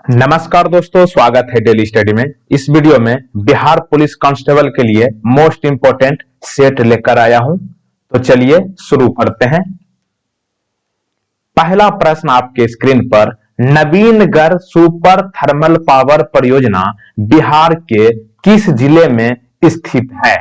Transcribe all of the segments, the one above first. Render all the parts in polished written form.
नमस्कार दोस्तों, स्वागत है डेली स्टडी में। इस वीडियो में बिहार पुलिस कांस्टेबल के लिए मोस्ट इंपोर्टेंट सेट लेकर आया हूं। तो चलिए शुरू करते हैं। पहला प्रश्न आपके स्क्रीन पर, नवीनगढ़ सुपर थर्मल पावर परियोजना बिहार के किस जिले में स्थित है?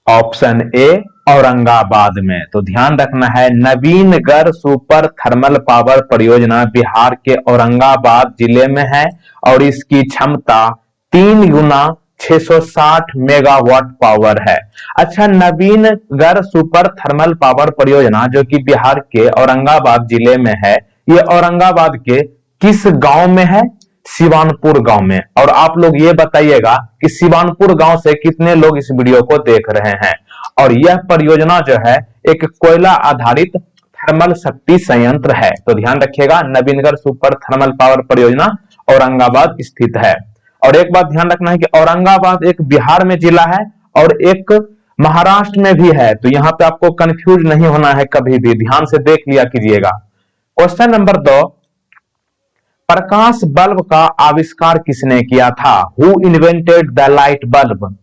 ऑप्शन ए औरंगाबाद में। तो ध्यान रखना है, नवीनगढ़ सुपर थर्मल पावर परियोजना बिहार के औरंगाबाद जिले में है और इसकी क्षमता 3 गुना 660 मेगावाट पावर है। अच्छा, नवीनगढ़ सुपर थर्मल पावर परियोजना जो कि बिहार के औरंगाबाद जिले में है, ये औरंगाबाद के किस गांव में है? सिवानपुर गांव में। और आप लोग ये बताइएगा कि सिवानपुर गांव से कितने लोग इस वीडियो को देख रहे हैं। और यह परियोजना जो है एक कोयला आधारित थर्मल शक्ति संयंत्र है। तो ध्यान रखिएगा, नवीनगढ़ सुपर थर्मल पावर परियोजना औरंगाबाद स्थित है। और एक बात ध्यान रखना है कि औरंगाबाद एक बिहार में जिला है और एक महाराष्ट्र में भी है। तो यहां पे आपको कंफ्यूज नहीं होना है, कभी भी ध्यान से देख लिया कीजिएगा। क्वेश्चन नंबर 2, प्रकाश बल्ब का आविष्कार किसने किया था? Who invented the light bulb?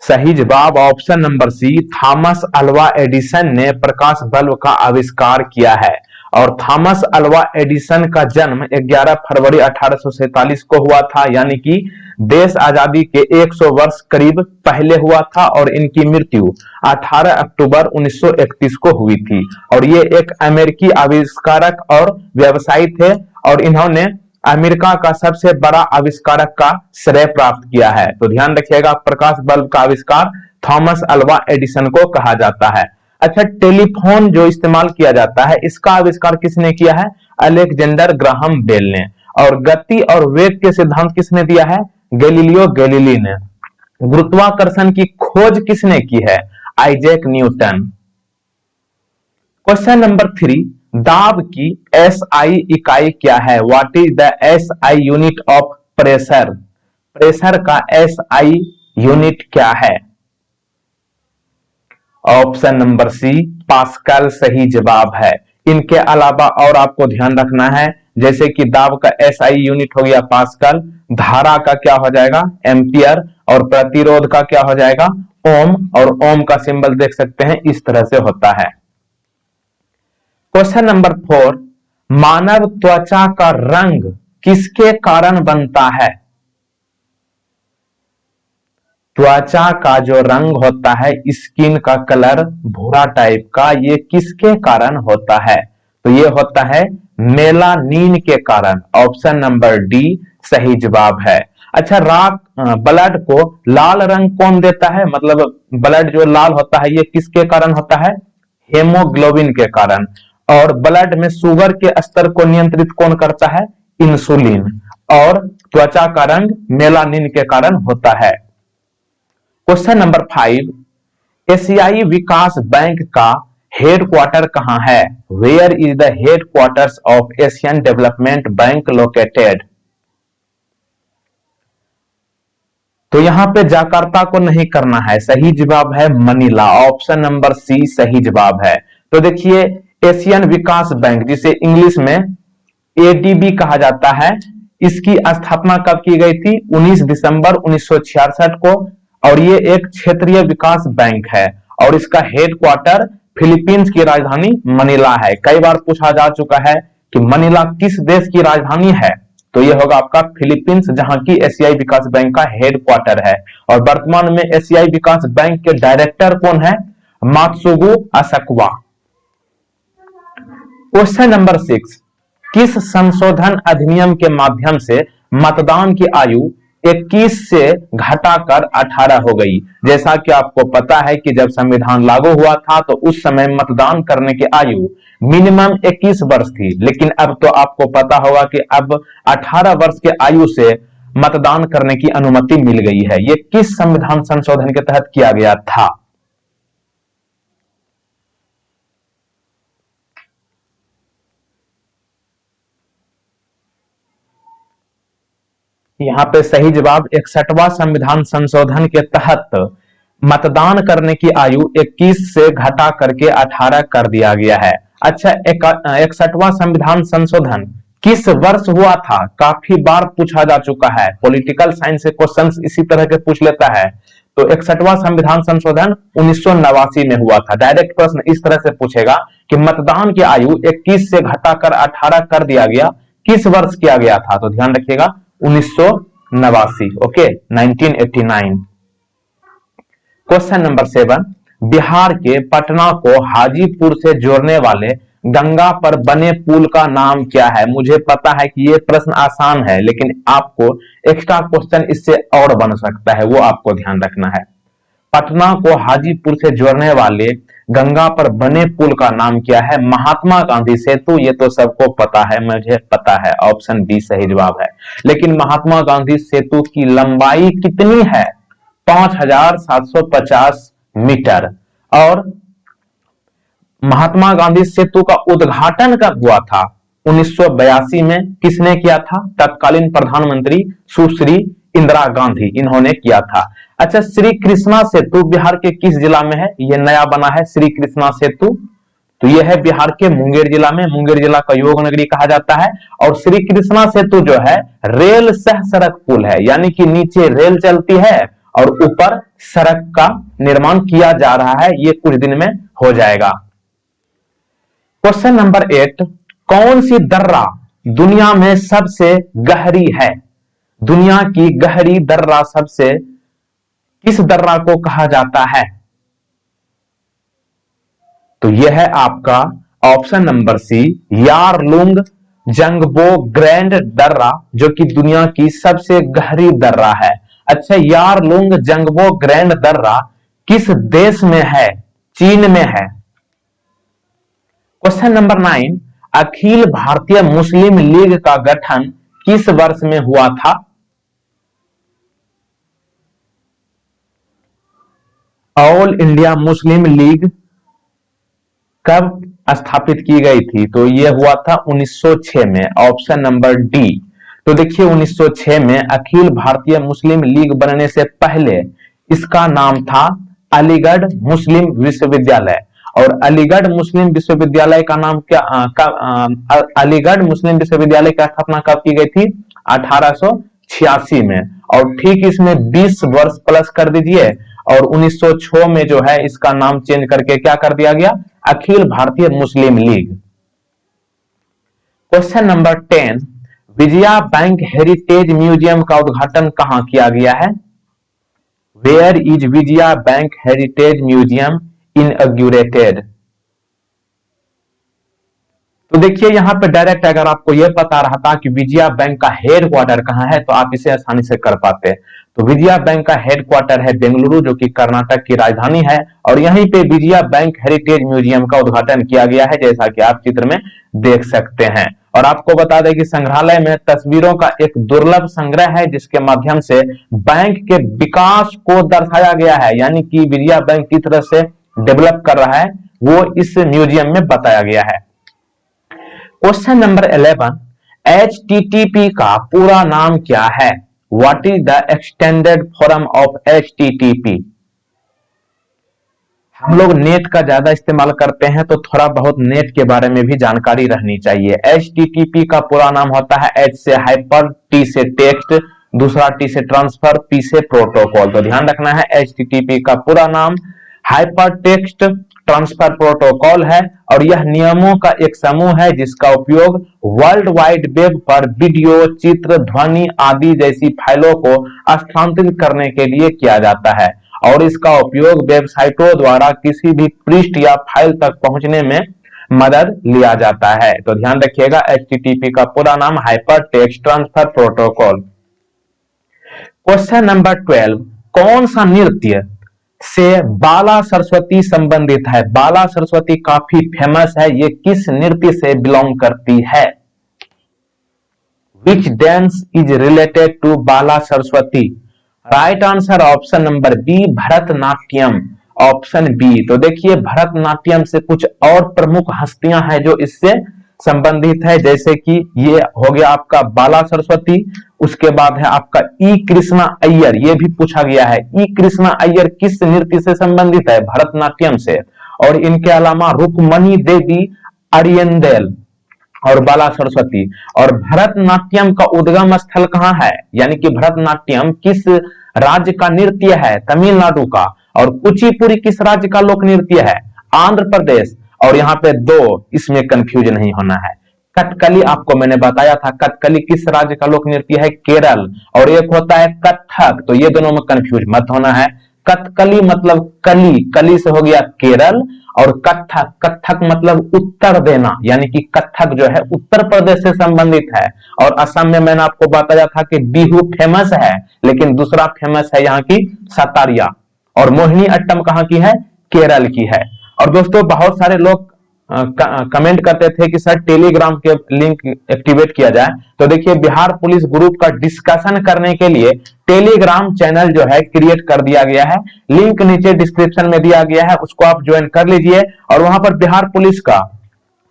सही जवाब option number C, Thomas Alva Edison ने प्रकाश बल्ब का आविष्कार किया है। और थॉमस अल्वा एडिसन का जन्म 11 फरवरी 1847 को हुआ था, यानी कि देश आजादी के 100 वर्ष करीब पहले हुआ था। और इनकी मृत्यु 18 अक्टूबर 1931 को हुई थी। और ये एक अमेरिकी आविष्कारक और व्यवसायी थे और इन्होंने अमेरिका का सबसे बड़ा आविष्कारक का श्रेय प्राप्त किया है। तो ध्यान रखिएगा, प्रकाश बल्ब का आविष्कार थॉमस अल्वा एडिसन को कहा जाता है। अच्छा, टेलीफोन जो इस्तेमाल किया जाता है, इसका आविष्कार किसने किया है? अलेक्जेंडर ग्राहम बेल ने। और गति और वेग के सिद्धांत किसने दिया है? गैलीलियो गैलीली ने। गुरुत्वाकर्षण की खोज किसने की है? Isaac Newton. क्वेश्चन नंबर 3, दाब की एसआई इकाई क्या है? What is the SI unit of pressure? Pressure का एसआई यूनिट क्या है? ऑप्शन नंबर सी, पास्कल सही जवाब है। इनके अलावा और आपको ध्यान रखना है, जैसे कि दाब का एसआई यूनिट हो गया पास्कल, धारा का क्या हो जाएगा? एम्पियर, और प्रतिरोध का क्या हो जाएगा? ओम। और ओम का सिंबल देख सकते हैं, इस तरह से होता है। क्वेश्चन नंबर 4, मानव त्वचा का रंग किसके कारण बनता है? त्वचा का जो रंग होता है, स्किन का कलर भूरा टाइप का, ये किसके कारण होता है? तो ये होता है मेलानिन के कारण। ऑप्शन नंबर डी सही जवाब है। अच्छा, ब्लड को लाल रंग कौन देता है? मतलब ब्लड जो लाल होता है, ये किसके कारण होता है? हेमोग्लोबिन के कारण। और ब्लड में शुगर के स्तर को नियंत्रित कौन करता है? इंसुलिन। और त्वचा का रंग मेलानिन के कारण होता है। क्वेश्चन नंबर 5, एशियाई विकास बैंक का हेडक्वार्टर कहां है? Where is the headquarters of Asian Development Bank located? तो यहां पे जाकार्ता को नहीं करना है, सही जवाब है मनीला। ऑप्शन नंबर सी सही जवाब है। तो देखिए, एशियन विकास बैंक, जिसे इंग्लिश में एडीबी कहा जाता है, इसकी स्थापना कब की गई थी? 19 दिसंबर 1966 को। और ये एक क्षेत्रीय विकास बैंक है और इसका हेडक्वार्टर फिलीपींस की राजधानी मनीला है। कई बार पूछा जा चुका है कि मनीला किस देश की राजधानी है? तो ये होगा आपका फिलीपींस, जहां की एशियाई विकास बैंक का हेडक्वार्टर है। और वर्तमान में एशियाई विकास बैंक के डायरेक्टर कौन है? मात्सुगु असकवा। क्वेश्चन नंबर 6, किस संशोधन अधिनियम के माध्यम से मतदान की आयु 21 से घटाकर 18 हो गई? जैसा कि आपको पता है कि जब संविधान लागू हुआ था तो उस समय मतदान करने की आयु मिनिमम 21 वर्ष थी, लेकिन अब तो आपको पता होगा कि अब 18 वर्ष के आयु से मतदान करने की अनुमति मिल गई है। यह किस संविधान संशोधन के तहत किया गया था? यहाँ पे सही जवाब 61वां संविधान संशोधन के तहत मतदान करने की आयु 21 से घटा करके 18 कर दिया गया है। अच्छा, 61वां संविधान संशोधन किस वर्ष हुआ था? काफी बार पूछा जा चुका है, पॉलिटिकल साइंस से क्वेश्चंस इसी तरह के पूछ लेता है। तो 61वां संविधान संशोधन 1989 में हुआ था। डायरेक्ट प्रश्न इस तरह से पूछेगा कि मतदान की आयु 21 से घटाकर 18 कर दिया गया, किस वर्ष किया गया था? तो ध्यान रखिएगा 1989, ओके, 1989। क्वेश्चन नंबर 7, बिहार के पटना को हाजीपुर से जोड़ने वाले गंगा पर बने पुल का नाम क्या है? मुझे पता है कि ये प्रश्न आसान है, लेकिन आपको एक्स्ट्रा क्वेश्चन इससे और बन सकता है, वो आपको ध्यान रखना है। पटना को हाजीपुर से जोड़ने वाले गंगा पर बने पुल का नाम क्या है? महात्मा गांधी सेतु। ये तो सबको पता है, मुझे पता है, ऑप्शन बी सही जवाब है। लेकिन महात्मा गांधी सेतु की लंबाई कितनी है? 5750 मीटर। और महात्मा गांधी सेतु का उद्घाटन कब हुआ था? 1982 में। किसने किया था? तत्कालीन प्रधानमंत्री सुश्री इंदिरा गांधी, इन्होंने किया था। अच्छा, श्री कृष्णा सेतु बिहार के किस जिला में है? यह नया बना है श्री कृष्णा सेतु, तो यह है बिहार के मुंगेर जिला में। मुंगेर जिला का योग नगरी कहा जाता है। और श्री कृष्णा सेतु जो है रेल सह सड़क पुल है, यानी कि नीचे रेल चलती है और ऊपर सड़क का निर्माण किया जा रहा है, ये कुछ दिन में हो जाएगा। क्वेश्चन नंबर 8, कौन सी दर्रा दुनिया में सबसे गहरी है? दुनिया की गहरी दर्रा सबसे किस दर्रा को कहा जाता है? तो यह है आपका option number C, Yarlung Zangbo grand दर्रा, जो कि दुनिया की सबसे गहरी दर्रा है। अच्छा, यारलुंग जंगबो ग्रैंड दर्रा किस देश में है? चीन में है। क्वेश्चन नंबर 9, अखिल भारतीय मुस्लिम लीग का गठन किस वर्ष में हुआ था? ऑल इंडिया मुस्लिम लीग कब स्थापित की गई थी? तो यह हुआ था 1906 में, ऑप्शन नंबर डी। तो देखिए 1906 में अखिल भारतीय मुस्लिम लीग बनने से पहले इसका नाम था अलीगढ़ मुस्लिम विश्वविद्यालय। और अलीगढ़ मुस्लिम विश्वविद्यालय का नाम क्या, अलीगढ़ मुस्लिम विश्वविद्यालय की स्थापना कब की गई थी? 1886 में। और ठीक इसमें 20 वर्ष प्लस कर दीजिए, और 1906 में जो है इसका नाम चेंज करके क्या कर दिया गया? Akhil Bharatiya Muslim League. Question number 10, Vijaya bank heritage museum का उद्घाटन कहां किया गया है? Where is Vijaya bank heritage museum inaugurated? तो देखिए यहां पे डायरेक्ट अगर आपको यह पता रहता कि विजया बैंक का हेड क्वार्टर कहां है, तो आप इसे आसानी से कर पाते। तो विजया बैंक का हेड क्वार्टर है बेंगलुरु, जो कि कर्नाटक की राजधानी है। और यहीं पे विजया बैंक हेरिटेज म्यूजियम का उद्घाटन किया गया है, जैसा कि आप चित्र में देख सकते हैं। और आपको बता दें कि संग्रहालय में तस्वीरों का एक दुर्लभ संग्रह है, जिसके माध्यम से बैंक के विकास को दर्शाया गया है, यानी कि विजया बैंक किस तरह से डेवलप कर रहा है वो इस म्यूजियम में बताया गया है। क्वेश्चन नंबर 11, HTTP का पूरा नाम क्या है? What is the extended form of HTTP? हम लोग नेट का ज्यादा इस्तेमाल करते हैं, तो थोड़ा बहुत नेट के बारे में भी जानकारी रहनी चाहिए। HTTP का पूरा नाम होता है H से हाइपर, T से टेक्स्ट, दूसरा T से ट्रांसफर, P से प्रोटोकॉल। तो ध्यान रखना है HTTP का पूरा नाम हाइपर टेक्स्ट ट्रांसफर प्रोटोकॉल है। और यह नियमों का एक समूह है जिसका उपयोग वर्ल्ड वाइड वेब पर वीडियो, चित्र, ध्वनि आदि जैसी फाइलों को स्थानांतरित करने के लिए किया जाता है। और इसका उपयोग वेबसाइटों द्वारा किसी भी पृष्ठ या फाइल तक पहुंचने में मदद लिया जाता है। तो ध्यान रखिएगा HTTP का पूरा नाम hyper text transfer protocol. Question number 12, कौन सा नृत्य से बाला सरस्वती संबंधित है? बाला सरस्वती काफी फेमस है, ये किस नृत्य से बिलोंग करती है? Which dance is related to Bala Saraswati? Right answer option number B, Bharatanatyam, option B. तो देखिए भरतनाट्यम से कुछ और प्रमुख हस्तियां हैं जो इससे संबंधित है, जैसे कि ये हो गया आपका बाला सरस्वती, उसके बाद है आपका ई कृष्णा अय्यर, ये भी पूछा गया है। ई कृष्णा अय्यर किस नृत्य से संबंधित है? भरतनाट्यम से। और इनके अलावा रुक्मणी देवी अरियंदेल और बाला सरस्वती। और भरतनाट्यम का उद्गम स्थल कहां है? यानी कि भरतनाट्यम किस राज्य का नृत्य है? तमिलनाडु का। और कुचिपुड़ी किस राज्य का लोक नृत्य है? आंध्र प्रदेश। और यहाँ पे दो, इसमें कंफ्यूज नहीं होना है। कथकली आपको मैंने बताया था, कथकली किस राज्य का लोक नृत्य है? केरल। और एक होता है कथक, तो ये दोनों में कंफ्यूज मत होना है। कथकली मतलब कली, कली से हो गया केरल। और कथक, कथक मतलब उत्तर देना, यानी कि कथक जो है उत्तर प्रदेश से संबंधित है। और असम में मैंने आपको बताया था कि बिहू फेमस है, लेकिन दूसरा फेमस है यहाँ की सतारिया। और मोहिनी अट्टम कहाँ की है? केरल की है। और दोस्तों बहुत सारे लोग कमेंट करते थे कि सर टेलीग्राम के लिंक एक्टिवेट किया जाए, तो देखिए बिहार पुलिस ग्रुप का डिस्कशन करने के लिए टेलीग्राम चैनल जो है क्रिएट कर दिया गया है। लिंक नीचे डिस्क्रिप्शन में दिया गया है, उसको आप ज्वाइन कर लीजिए। और वहां पर बिहार पुलिस का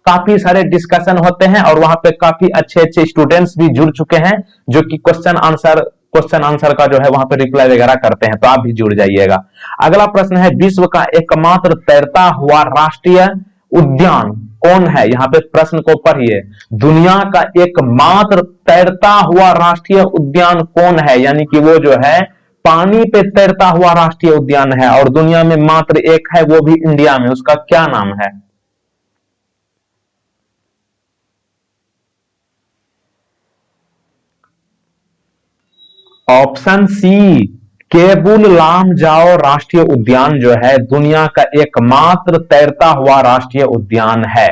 काफी सारे डिस्कशन होते हैं और वहां पे काफी अच्छे अच्छे स्टूडेंट्स भी जुड़ चुके हैं, जो कि क्वेश्चन आंसर का जो है वहां पे रिप्लाई वगैरह करते हैं, तो आप भी जुड़ जाइएगा। अगला प्रश्न है, विश्व का एकमात्र तैरता हुआ राष्ट्रीय उद्यान कौन है? यहाँ पे प्रश्न को पढ़िए। दुनिया का एकमात्र तैरता हुआ राष्ट्रीय उद्यान कौन है? यानी कि वो जो है पानी पे तैरता हुआ राष्ट्रीय उद्यान है, और दुनिया में मात्र एक है, वो भी इंडिया में। उसका क्या नाम है? ऑप्शन सी, केबुल लामजाओ राष्ट्रीय उद्यान जो है दुनिया का एकमात्र तैरता हुआ राष्ट्रीय उद्यान है।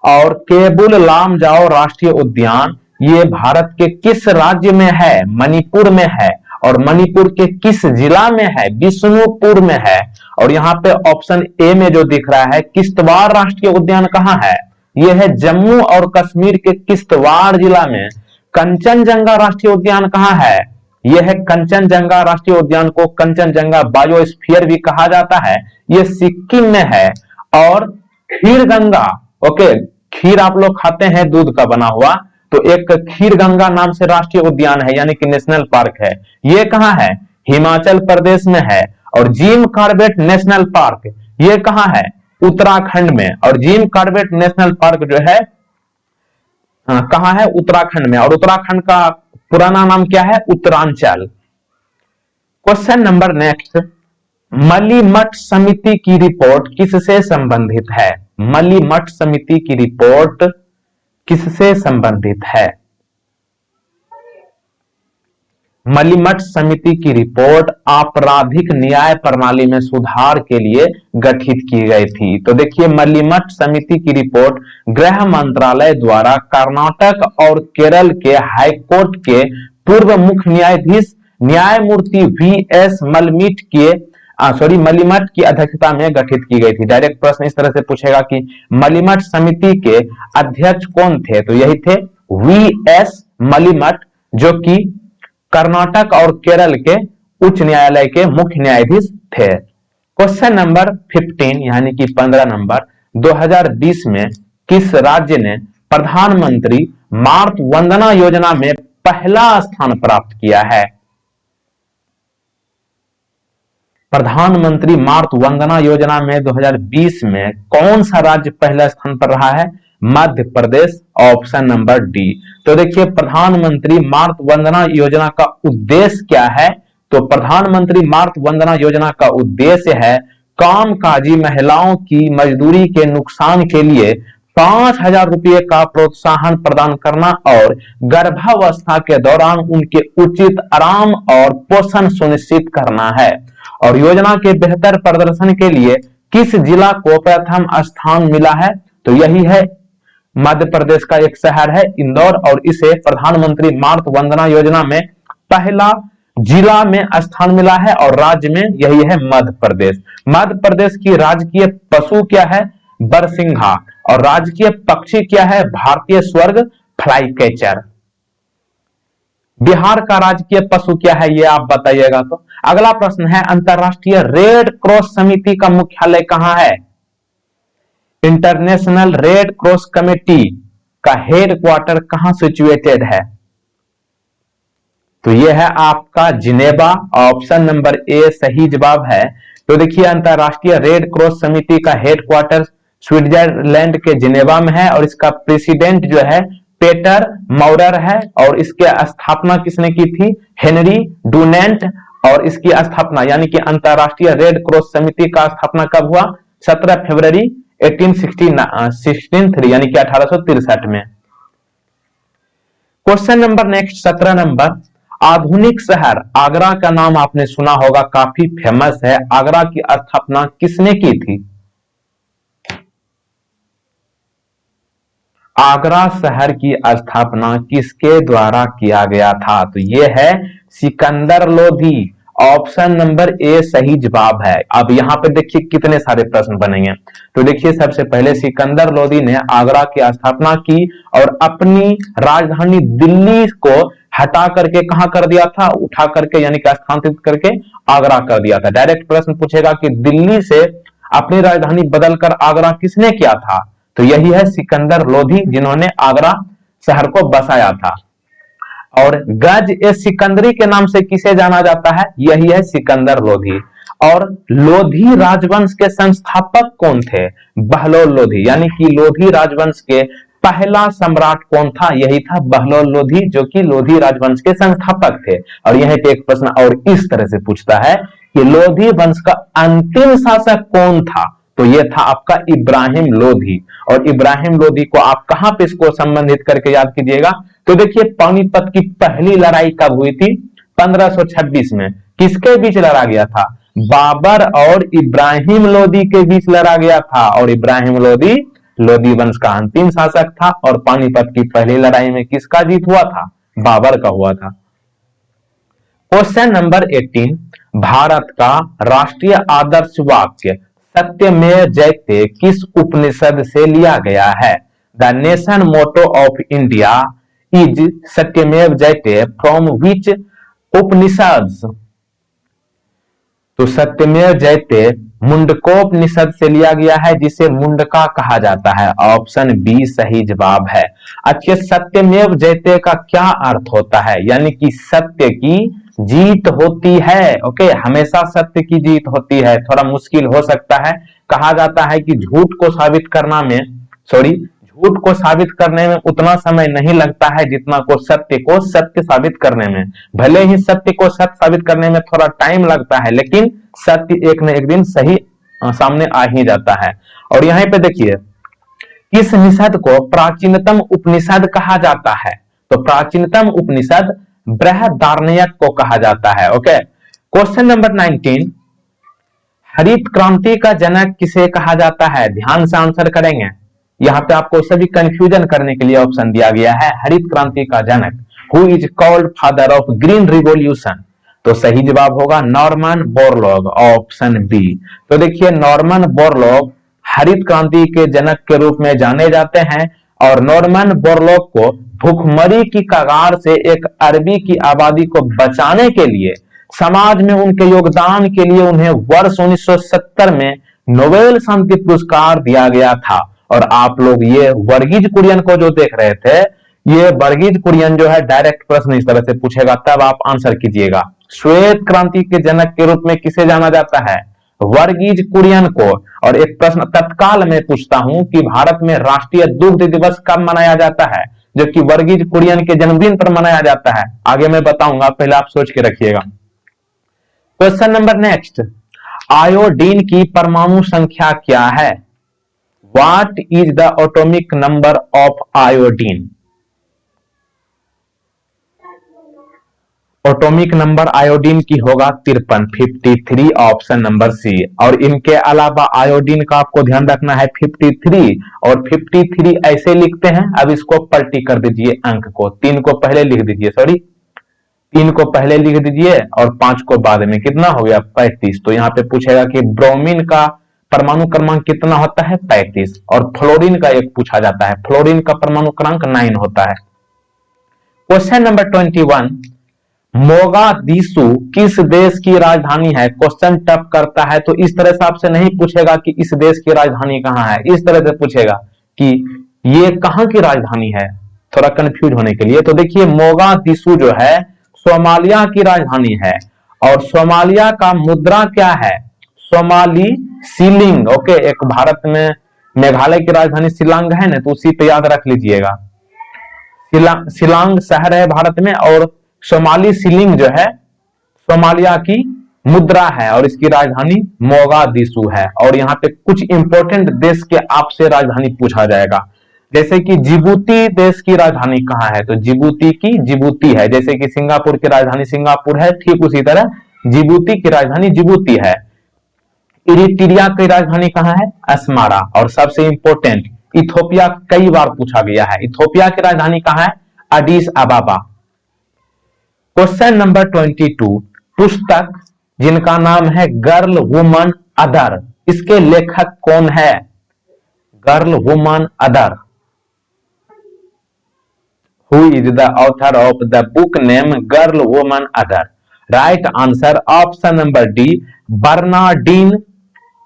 और केबुल लामजाओ राष्ट्रीय उद्यान ये भारत के किस राज्य में है? मणिपुर में है। और मणिपुर के किस जिला में है? बिष्णुपुर में है। और यहाँ पे ऑप्शन ए में जो दिख रहा है किश्तवाड़ राष्ट्रीय उद्यान कहाँ है? यह है जम्मू और कश्मीर के किश्तवाड़ जिला में। कंचनजंगा राष्ट्रीय उद्यान कहाँ है? यह है कंचनजंगा राष्ट्रीय उद्यान को कंचनजंगा बायोस्फीयर भी कहा जाता है, यह सिक्किम में है। और खीरगंगा, ओके, खीर आप लोग खाते हैं दूध का बना हुआ, तो एक खीरगंगा नाम से राष्ट्रीय उद्यान है, यानी कि नेशनल पार्क है। यह कहां है? हिमाचल प्रदेश में है। और जिम कॉर्बेट नेशनल पार्क यह कहां है? उत्तराखंड में। और जिम कॉर्बेट नेशनल पार्क जो है कहां है? उत्तराखंड में। और उत्तराखंड का पुराना नाम क्या है? Uttaranchal. Question number next, Malimath समिति की रिपोर्ट किससे संबंधित है? मलिमठ समिति की रिपोर्ट किससे संबंधित है? मलिमठ समिति की रिपोर्ट आपराधिक न्याय प्रणाली में सुधार के लिए गठित की गई थी। तो देखिए मलिमठ समिति की रिपोर्ट गृह मंत्रालय द्वारा कर्नाटक और केरल के हाईकोर्ट के पूर्व मुख्य न्यायाधीश न्यायमूर्ति वी.एस. मलिमठ की अध्यक्षता में गठित की गई थी। डायरेक्ट प्रश्न इस तरह से पूछेगा कि मलिमठ समिति के अध्यक्ष कौन थे? तो यही थे वी.एस. मलिमठ, जो कि कर्नाटक और केरल के उच्च न्यायालय के मुख्य न्यायाधीश थे। क्वेश्चन नंबर 15 यानी कि 15 नंबर, 2020 में किस राज्य ने प्रधानमंत्री मातृ वंदना योजना में पहला स्थान प्राप्त किया है? प्रधानमंत्री मातृ वंदना योजना में 2020 में कौन सा राज्य पहला स्थान पर रहा है? Madhya Pradesh, option number D. तो देखिए प्रधानमंत्री मातृ वंदना योजना का उद्देश्य क्या है? तो प्रधानमंत्री मातृ वंदना योजना का उद्देश्य है कामकाजी महिलाओं की मजदूरी के नुकसान के लिए 5,000 रुपये का प्रोत्साहन प्रदान करना और गर्भावस्था के दौरान उनके उचित आराम और पोषण सुनिश्चित करना है। और योजना के बेहतर प्रदर्शन के लिए किस जिला को प्रथम स्थान मिला है? तो यही है मध्य प्रदेश का एक शहर है इंदौर, और इसे प्रधानमंत्री मातृ वंदना योजना में पहला जिला में स्थान मिला है, और राज्य में यही है मध्य प्रदेश। मध्य प्रदेश की राजकीय पशु क्या है? बरसिंघा। और राजकीय पक्षी क्या है? भारतीय स्वर्ग फ्लाईकैचर। बिहार का राजकीय पशु क्या है, ये आप बताइएगा। तो अगला प्रश्न है, अंतरराष्ट्रीय रेड क्रॉस समिति का मुख्यालय कहां है? इंटरनेशनल रेड क्रॉस कमेटी का हेडक्वार्टर कहां सिचुएटेड है? तो यह है आपका जिनेवा। ऑप्शन नंबर ए सही जवाब है। तो देखिए अंतरराष्ट्रीय रेड क्रॉस समिति का हेडक्वार्टर स्विट्जरलैंड के जिनेवा में है और इसका प्रेसिडेंट जो है पेटर मौरर है और इसके स्थापना किसने की थी? Henry Dunant. और इसकी स्थापना यानी कि अंतरराष्ट्रीय रेड क्रॉस समिति का स्थापना कब हुआ? 17 फरवरी 1863 यानी कि 1863 में। क्वेश्चन नंबर नेक्स्ट 17 नंबर, आधुनिक शहर आगरा का नाम आपने सुना होगा, काफी फेमस है। आगरा की स्थापना किसने की थी? आगरा शहर की स्थापना किसके द्वारा किया गया था? तो यह है Sikandar Lodhi. Option number A सही जवाब है। अब यहां पे देखिए कितने सारे प्रश्न बनेंगे। तो देखिए सबसे पहले सिकंदर लोधी ने आगरा की स्थापना की और अपनी राजधानी दिल्ली को हटा करके कहां कर दिया था? उठा करके यानी कि स्थानांतरित करके आगरा कर दिया था। डायरेक्ट प्रश्न पूछेगा कि दिल्ली से अपनी राजधानी बदलकर आगरा किसने किया था? तो यही है सिकंदर लोधी जिन्होंने आगरा शहर को बसाया था। और गज ए सिकंदरी के नाम से किसे जाना जाता है? यही है सिकंदर लोधी। और लोधी राजवंश के संस्थापक कौन थे? बहलोल लोधी। यानी कि लोधी राजवंश के पहला सम्राट कौन था? यही था बहलोल लोधी, जो कि लोधी राजवंश के संस्थापक थे। और यह एक प्रश्न और इस तरह से पूछता है कि लोधी वंश का अंतिम शासक कौन था? तो यह था आपका इब्राहिम लोधी। और इब्राहिम लोधी को आप कहां पे इसको संबंधित करके याद कीजिएगा? तो देखिए पानीपत की पहली लड़ाई कब हुई थी? 1526 में। किसके बीच लड़ा गया था? बाबर और इब्राहिम लोधी के बीच लड़ा गया था। और इब्राहिम लोधी लोधी वंश का अंतिम शासक था। और पानीपत की पहली लड़ाई में किसका जीत हुआ था? बाबर का हुआ था। क्वेश्चन नंबर 18, भारत का राष्ट्रीय आदर्श वाक्य सत्यमेव जयते किस उपनिषद से लिया गया है? The nation motto of India is सत्यमेव जयते फ्रॉम विच उपनिषद? तो सत्यमेव जयते मुंडकोपनिषद से लिया गया है, जिसे मुंडका कहा जाता है। ऑप्शन बी सही जवाब है। अच्छा, सत्यमेव जयते का क्या अर्थ होता है? यानी कि सत्य की जीत होती है। ओके, हमेशा सत्य की जीत होती है। थोड़ा मुश्किल हो सकता है। कहा जाता है कि झूठ को साबित करने में उतना समय नहीं लगता है जितना को सत्य साबित करने में। भले ही सत्य को सत्य साबित करने में थोड़ा टाइम लगता है, लेकिन सत्य एक न एक दिन सही सामने आ ही जाता है। और यहीं पे देखिए किस निषद को प्राचीनतम उपनिषद कहा जाता है? तो प्राचीनतम उपनिषद बृहदारण्यक को कहा जाता है। ओके, क्वेश्चन नंबर 19, हरित क्रांति का जनक किसे कहा जाता है? ध्यान से आंसर करेंगे। यहां पे आपको सभी कंफ्यूजन करने के लिए ऑप्शन दिया गया है। हरित क्रांति का जनक, who is called father of green revolution? तो सही जवाब होगा नॉर्मन बोरलॉग। Option B. तो देखिए नॉर्मन बोरलॉग हरित क्रांति के जनक के रूप में जाने जाते हैं। और नॉर्मन बोरलॉग को भूखमरी की कगार से एक अरबी की आबादी को बचाने के लिए, समाज में उनके योगदान के लिए उन्हें वर्ष 1970 में नोबेल शांति पुरस्कार दिया गया था। और आप लोग ये वर्गीज कुरियन को जो देख रहे थे, ये वर्गीज कुरियन जो है डायरेक्ट प्रश्न इस तरह से पूछेगा, तब आप आंसर कीजिएगा। श्वेत क्रांति के जनक के रूप में किसे जाना जाता है? वर्गीज कुरियन को। और एक प्रश्न तत्काल में पूछता हूं कि भारत में राष्ट्रीय दुग्ध दिवस कब मनाया जाता है? जो कि वर्गीज कुरियन के जन्मदिन पर मनाया जाता है। आगे मैं बताऊंगा, पहले आप सोच के रखिएगा। क्वेश्चन नंबर नेक्स्ट, आयोडीन की परमाणु संख्या क्या है? What is the atomic number of iodine? Atomic number iodine की होगा 53, ऑप्शन नंबर सी। और इनके अलावा आयोडीन का आपको ध्यान रखना है 53, और 53 ऐसे लिखते हैं। अब इसको पलटी कर दीजिए, अंक को 3 को पहले लिख दीजिए, 3 को पहले लिख दीजिए और 5 को बाद में। कितना हो गया? 35। तो यहाँ पे पूछेगा कि ब्रोमीन का परमाणु क्रमांक कितना होता है? 35। और फ्लोरीन का एक पूछा जाता है, फ्लोरीन का परमाणु क्रमांक 9 होता है। क्वेश्चन नंबर 21, मोगादिशु किस देश की राजधानी है? क्वेश्चन टफ करता है तो इस तरह से आपसे नहीं पूछेगा कि इस देश की राजधानी कहां है। इस तरह से पूछेगा कि ये कहां की राजधानी है, थोड़ा कंफ्यूज होने के लिए। तो देखिए मोगादिशु जो है सोमालिया की राजधानी है, और सोमालिया का मुद्रा क्या है, सोमाली सीलिंग। ओके, एक भारत में मेघालय की राजधानी शिलांग है ना, तो उसी पे याद रख लीजिएगा। शिलांग शहर है भारत में, और सोमाली सीलिंग जो है सोमालिया की मुद्रा है, और इसकी राजधानी मोगादिशु है। और यहाँ पे कुछ इंपॉर्टेंट देश के आपसे राजधानी पूछा जाएगा, जैसे कि जिबूती देश की राजधानी कहाँ है, तो जिबूती की जिबूती है। जैसे कि सिंगापुर की राजधानी सिंगापुर है, ठीक उसी तरह जिबूती की राजधानी जिबूती है। इरिट्रिया की राजधानी कहाँ है, अस्मारा। और सबसे इंपॉर्टेंट इथोपिया, कई बार पूछा गया है, इथोपिया की राजधानी कहाँ है, अडीस अबाबा। क्वेश्चन नंबर 22, पुस्तक जिनका नाम है गर्ल वुमन अदर, इसके लेखक कौन है, Girl Woman Other, who is the author of the book name Girl Woman Other. Right answer option number D, Bernardine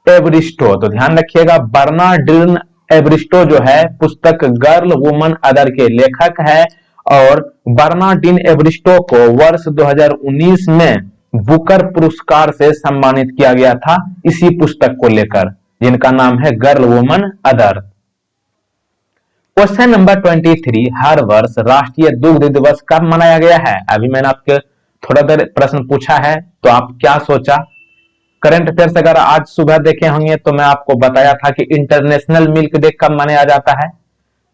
Evaristo. तो ध्यान रखिएगा, बर्नार्डिन एवरिस्टो जो है पुस्तक गर्ल वुमन अदर के लेखक है, और बर्नार्डिन एवरिस्टो को वर्ष 2019 में बुकर पुरस्कार से सम्मानित किया गया था, इसी पुस्तक को लेकर, जिनका नाम है Girl Woman other. Question number 23, हर वर्ष राष्ट्रीय दुग्ध दिवस कब मनाया गया है। अभी मैंने आपके थोड़ा देर प्रश्न पूछा है, तो आप क्या सोचा। करंट अफेयर्स अगर आज सुबह देखे होंगे तो मैं आपको बताया था कि इंटरनेशनल मिल्क डे कब मनाया जाता है,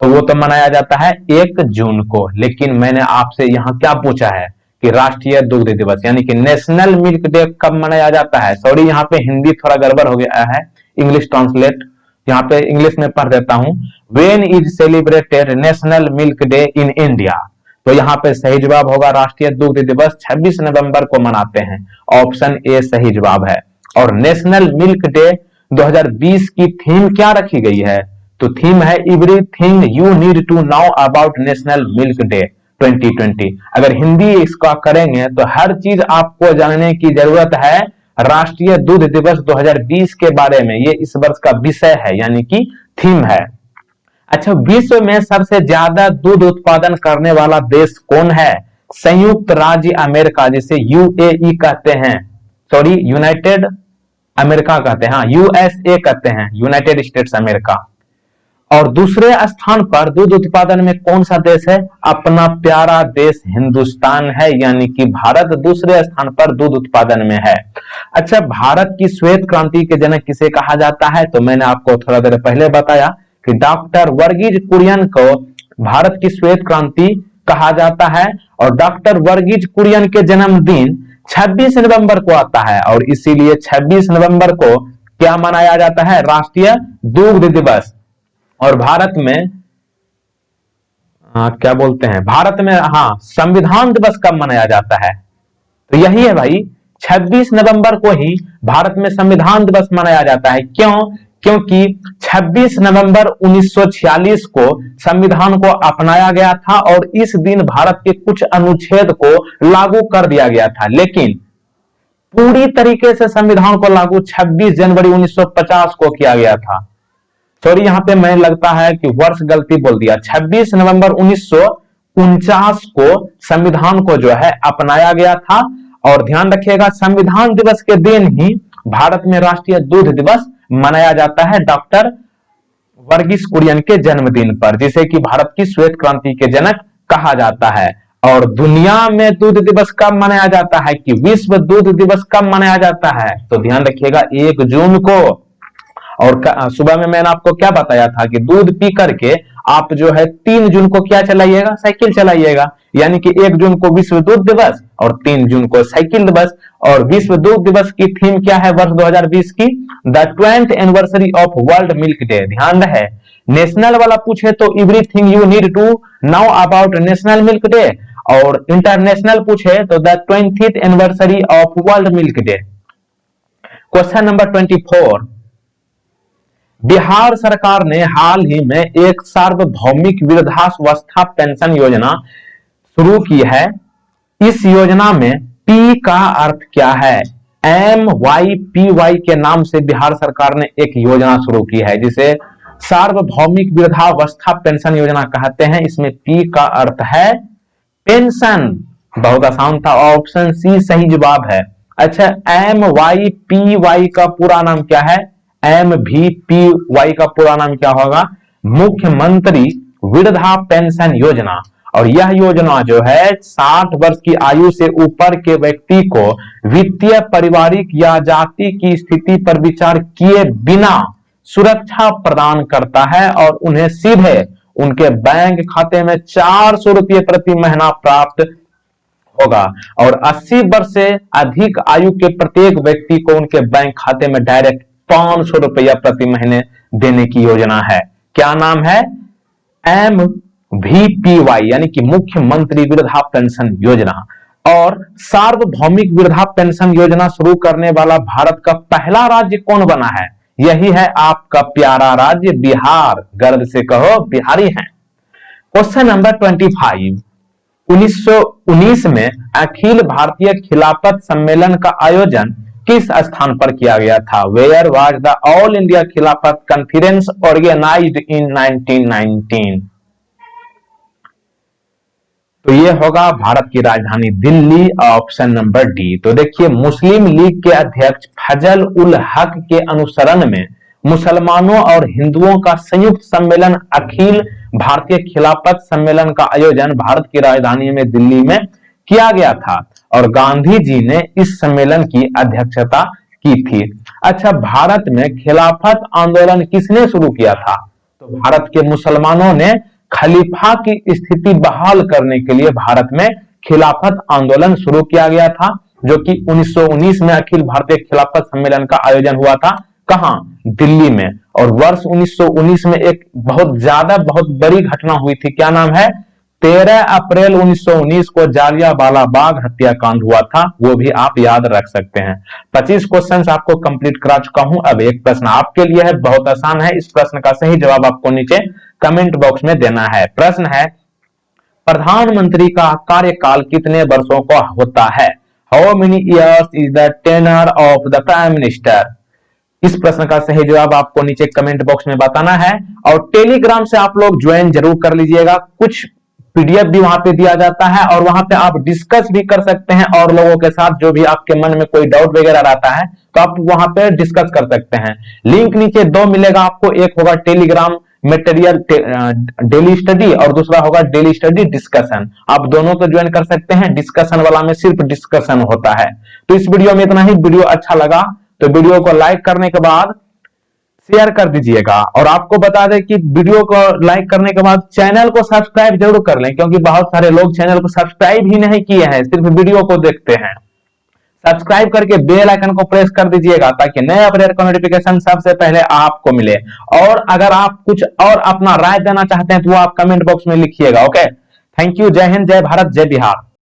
तो वो तो मनाया जाता है 1 जून को। लेकिन मैंने आपसे यहाँ क्या पूछा है कि राष्ट्रीय दुग्ध दिवस यानी कि नेशनल मिल्क डे कब मनाया जाता है। सॉरी, यहाँ पे हिंदी थोड़ा गड़बड़ हो गया है, इंग्लिश ट्रांसलेट यहाँ पे इंग्लिश में पढ़ देता हूं। When is celebrated national milk day in India, तो यहाँ पे सही जवाब होगा राष्ट्रीय दुग्ध दिवस 26 नवंबर को मनाते हैं, ऑप्शन ए सही जवाब है। और नेशनल मिल्क डे 2020 की थीम क्या रखी गई है, तो थीम है everything you need to know about national milk day 2020। अगर हिंदी इसका करेंगे तो हर चीज आपको जानने की जरूरत है राष्ट्रीय दूध दिवस 2020 के बारे में, ये इस वर्ष का विषय है यानी कि थीम है। अच्छा, विश्व में सबसे ज्यादा दूध उत्पादन करने वाला देश कौन है, संयुक्त राज्य अमेरिका, जिसे यूएई कहते हैं, सॉरी यूनाइटेड अमेरिका कहते हैं, हाँ यूएसए कहते हैं, यूनाइटेड स्टेट्स अमेरिका। और दूसरे स्थान पर दूध उत्पादन में कौन सा देश है, अपना प्यारा देश हिंदुस्तान है, यानी कि भारत दूसरे स्थान पर दूध उत्पादन में है। अच्छा, भारत की श्वेत क्रांति के जनक किसे कहा जाता है, तो मैंने आपको थोड़ा देर पहले बताया कि डॉक्टर वर्गीज कुरियन को भारत की श्वेत क्रांति कहा जाता है, और डॉक्टर वर्गीज कुरियन के जन्मदिन 26 नवंबर को आता है, और इसीलिए 26 नवंबर को क्या मनाया जाता है, राष्ट्रीय दुग्ध दिवस। और भारत में क्या बोलते हैं, भारत में हाँ संविधान दिवस कब मनाया जाता है, तो यही है भाई 26 नवंबर को ही भारत में संविधान दिवस मनाया जाता है। क्यों, क्योंकि 26 नवंबर 1946 को संविधान को अपनाया गया था, और इस दिन भारत के कुछ अनुच्छेद को लागू कर दिया गया था, लेकिन पूरी तरीके से संविधान को लागू 26 जनवरी 1950 को किया गया था। सॉरी, यहाँ पे मैं लगता है कि वर्ष गलती बोल दिया, 26 नवंबर 1949 को संविधान को जो है अपनाया गया था। और ध्यान रखिएगा, संविधान दिवस के दिन ही भारत में राष्ट्रीय दूध दिवस मनाया जाता है, डॉक्टर वर्गीज कुरियन के जन्मदिन पर, जिसे कि भारत की श्वेत क्रांति के जनक कहा जाता है। और दुनिया में दूध दिवस कब मनाया जाता है, कि विश्व दूध दिवस कब मनाया जाता है, तो ध्यान रखिएगा 1 जून को। और सुबह में मैंने आपको क्या बताया था कि दूध पी करके आप जो है 3 जून को क्या चलाइएगा, साइकिल चलाइएगा, यानी कि 1 जून को विश्व दूध दिवस और 3 जून को साइकिल दिवस। और विश्व दूध दिवस की थीम क्या है वर्ष 2020 की, the 20th anniversary of world milk day. ध्यान रहे, नेशनल वाला पूछे तो everything you need to know about national milk day, और इंटरनेशनल पूछे तो the 20th anniversary of world milk day. Question number 24, Bihar सरकार ने हाल ही में एक सार्वभौमिक वृद्धावस्था पेंशन योजना शुरू की है। इस योजना में पी का अर्थ क्या है, MYPY के नाम से बिहार सरकार ने एक योजना शुरू की है, जिसे सार्वभौमिक वृद्धावस्था पेंशन योजना कहते हैं। इसमें पी का अर्थ है पेंशन, बहुत आसान था, ऑप्शन सी सही जवाब है। अच्छा, एम वाई पी वाई का पूरा नाम क्या है? एम भी पी वाई का पूरा नाम क्या होगा? मुख्यमंत्री वृद्धा पेंशन योजना। और यह योजना जो है 60 वर्ष की आयु से ऊपर के व्यक्ति को वित्तीय, पारिवारिक या जाति की स्थिति पर विचार किए बिना सुरक्षा प्रदान करता है और उन्हें सीधे उनके बैंक खाते में 400 रुपये प्रति महीना प्राप्त होगा। और 80 वर्ष से अधिक आयु के प्रत्येक व्यक्ति को उनके बैंक खाते में डायरेक्ट 500 रुपया प्रति महीने देने की योजना है। क्या नाम है? MVPY यानी कि मुख्यमंत्री वृद्धा पेंशन योजना। और सार्वभौमिक वृद्धा पेंशन योजना शुरू करने वाला भारत का पहला राज्य कौन बना है? यही है आपका प्यारा राज्य बिहार। गर्व से कहो बिहारी हैं। क्वेश्चन नंबर 25, 1919 में अखिल भारतीय खिलाफत सम्मेलन का आयोजन किस स्थान पर किया गया था? Where was the All India Khilafat Conference organised in 1919? तो ये होगा भारत की राजधानी दिल्ली, ऑप्शन नंबर डी। तो देखिए, मुस्लिम लीग के अध्यक्ष फजल उल हक के अनुसरण में मुसलमानों और हिंदुओं का संयुक्त सम्मेलन अखिल भारतीय खिलाफत सम्मेलन का आयोजन भारत की राजधानी में दिल्ली में किया गया था और गांधी जी ने इस सम्मेलन की अध्यक्षता की थी। अच्छा, भारत में खिलाफत आंदोलन किसने शुरू किया था? तो भारत के मुसलमानों ने खलीफा की स्थिति बहाल करने के लिए भारत में खिलाफत आंदोलन शुरू किया गया था, जो कि 1919 में अखिल भारतीय खिलाफत सम्मेलन का आयोजन हुआ था। कहां? दिल्ली में। और वर्ष 1919 में एक बहुत बड़ी घटना हुई थी। क्या नाम है? 13 अप्रैल 1919 को जालियांवाला बाग हत्याकांड हुआ था। वो भी आप याद रख सकते हैं। 25 क्वेश्चंस आपको कंप्लीट करा चुका हूं। अब एक प्रश्न आपके लिए है, बहुत आसान है। इस प्रश्न का सही जवाब आपको नीचे कमेंट बॉक्स में देना है। प्रश्न है, प्रधानमंत्री का कार्यकाल कितने वर्षों का होता है? How many years is the tenure of the prime minister? इस प्रश्न का सही जवाब आपको नीचे कमेंट बॉक्स में बताना है। और टेलीग्राम से आप लोग ज्वाइन जरूर कर लीजिएगा। कुछ पीडीएफ भी वहां पे दिया जाता है और वहां पे आप डिस्कस भी कर सकते हैं और लोगों के साथ, जो भी आपके मन में कोई डाउट वगैरह रहता है तो आप वहां पे डिस्कस कर सकते हैं। लिंक नीचे 2 मिलेगा आपको, एक होगा टेलीग्राम मटेरियल डेली स्टडी और दूसरा होगा डेली स्टडी डिस्कशन। आप दोनों को ज्वाइन कर सकते हैं। डिस्कशन वाला में सिर्फ डिस्कशन होता है। तो इस वीडियो में इतना ही। वीडियो अच्छा लगा तो वीडियो को लाइक करने के बाद शेयर कर दीजिएगा। और आपको बता दें कि वीडियो को लाइक करने के बाद चैनल को सब्सक्राइब जरूर कर लें, क्योंकि बहुत सारे लोग चैनल को सब्सक्राइब ही नहीं किए हैं, सिर्फ वीडियो को देखते हैं। सब्सक्राइब करके बेल आइकन को प्रेस कर दीजिएगा ताकि नए अपडेट का नोटिफिकेशन सबसे पहले आपको मिले। और अगर आप कुछ और अपना राय देना चाहते हैं तो वो आप कमेंट बॉक्स में लिखिएगा। Okay, thank you. जय हिंद, जय भारत, जय बिहार।